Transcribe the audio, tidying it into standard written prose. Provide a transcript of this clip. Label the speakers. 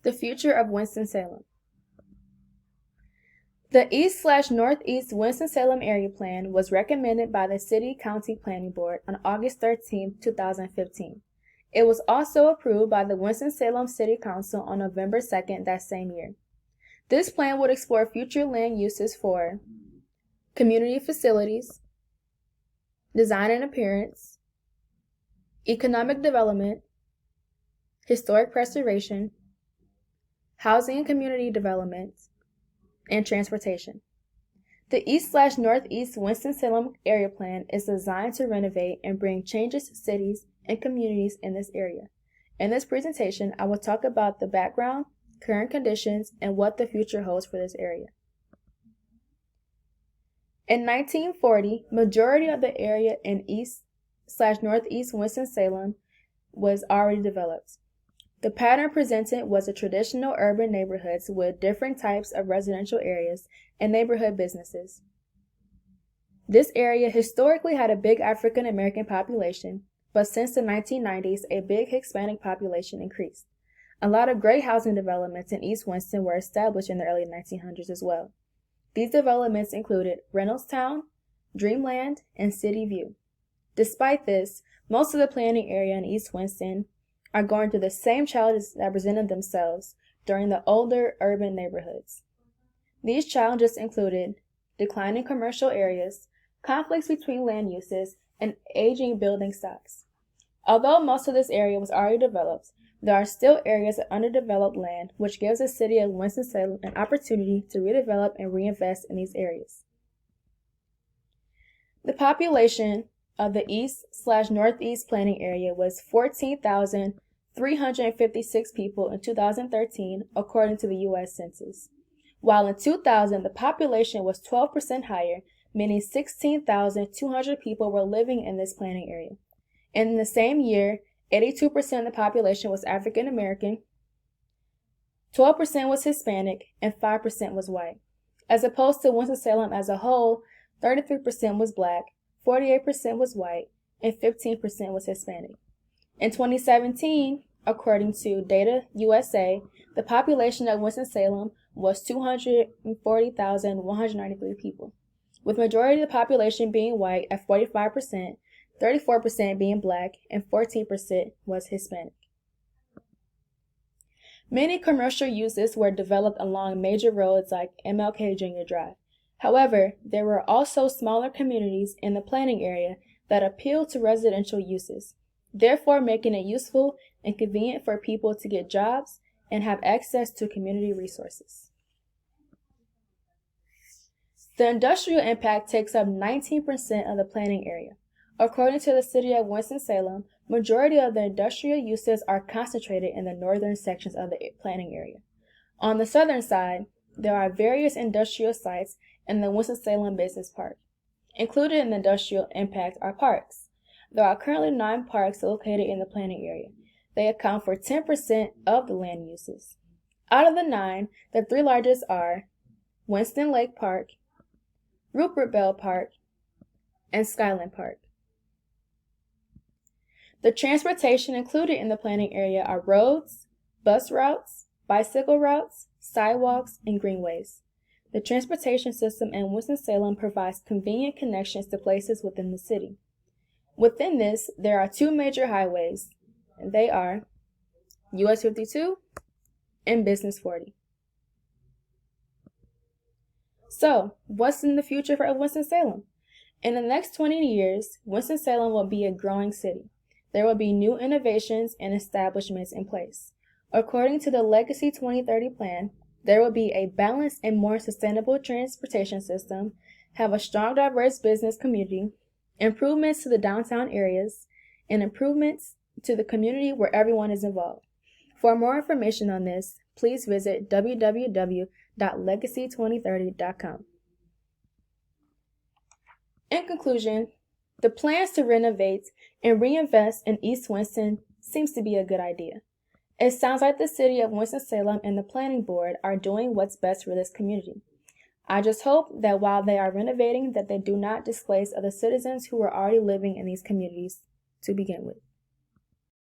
Speaker 1: The future of Winston-Salem. The East/Northeast Winston-Salem Area Plan was recommended by the City-County Planning Board on August 13, 2015. It was also approved by the Winston-Salem City Council on November 2nd that same year. This plan would explore future land uses for community facilities, design and appearance, economic development, historic preservation, housing and community development, and transportation. The East/Northeast Winston-Salem Area Plan is designed to renovate and bring changes to cities and communities in this area. In this presentation, I will talk about the background, current conditions, and what the future holds for this area. In 1940, majority of the area in East/Northeast Winston-Salem was already developed. The pattern presented was the traditional urban neighborhoods with different types of residential areas and neighborhood businesses. This area historically had a big African American population, but since the 1990s, a big Hispanic population increased. A lot of great housing developments in East Winston were established in the early 1900s as well. These developments included Reynoldstown, Dreamland, and City View. Despite this, most of the planning area in East Winston are going through the same challenges that presented themselves during the older urban neighborhoods. These challenges included declining commercial areas, conflicts between land uses, and aging building stocks. Although most of this area was already developed, there are still areas of underdeveloped land, which gives the city of Winston-Salem an opportunity to redevelop and reinvest in these areas. The population of the East/Northeast planning area was 14,356 people in 2013, according to the U.S. Census. While in 2000, the population was 12% higher, meaning 16,200 people were living in this planning area. In the same year, 82% of the population was African American, 12% was Hispanic, and 5% was white. As opposed to Winston-Salem as a whole, 33% was Black, 48% was white, and 15% was Hispanic. In 2017, according to Data USA, the population of Winston-Salem was 240,193 people, with majority of the population being white at 45%, 34% being Black, and 14% was Hispanic. Many commercial uses were developed along major roads like MLK Jr. Drive. However, there were also smaller communities in the planning area that appealed to residential uses, therefore making it useful and convenient for people to get jobs and have access to community resources. The industrial impact takes up 19% of the planning area. According to the city of Winston-Salem, majority of the industrial uses are concentrated in the northern sections of the planning area. On the southern side, there are various industrial sites in the Winston-Salem Business Park. Included in the industrial impact are parks. There are currently 9 parks located in the planning area. They account for 10% of the land uses. Out of the 9, the 3 largest are Winston Lake Park, Rupert Bell Park, and Skyland Park. The transportation included in the planning area are roads, bus routes, bicycle routes, sidewalks, and greenways. The transportation system in Winston-Salem provides convenient connections to places within the city. Within this, there are 2 major highways, and they are US 52 and Business 40. So, what's in the future for Winston-Salem? In the next 20 years, Winston-Salem will be a growing city. There will be new innovations and establishments in place. According to the Legacy 2030 plan, there will be a balanced and more sustainable transportation system, have a strong, diverse business community, improvements to the downtown areas, and improvements to the community where everyone is involved. For more information on this, please visit www.legacy2030.com. In conclusion, the plans to renovate and reinvest in East Winston seems to be a good idea. It sounds like the city of Winston-Salem and the planning board are doing what's best for this community. I just hope that while they are renovating, that they do not displace other citizens who are already living in these communities to begin with.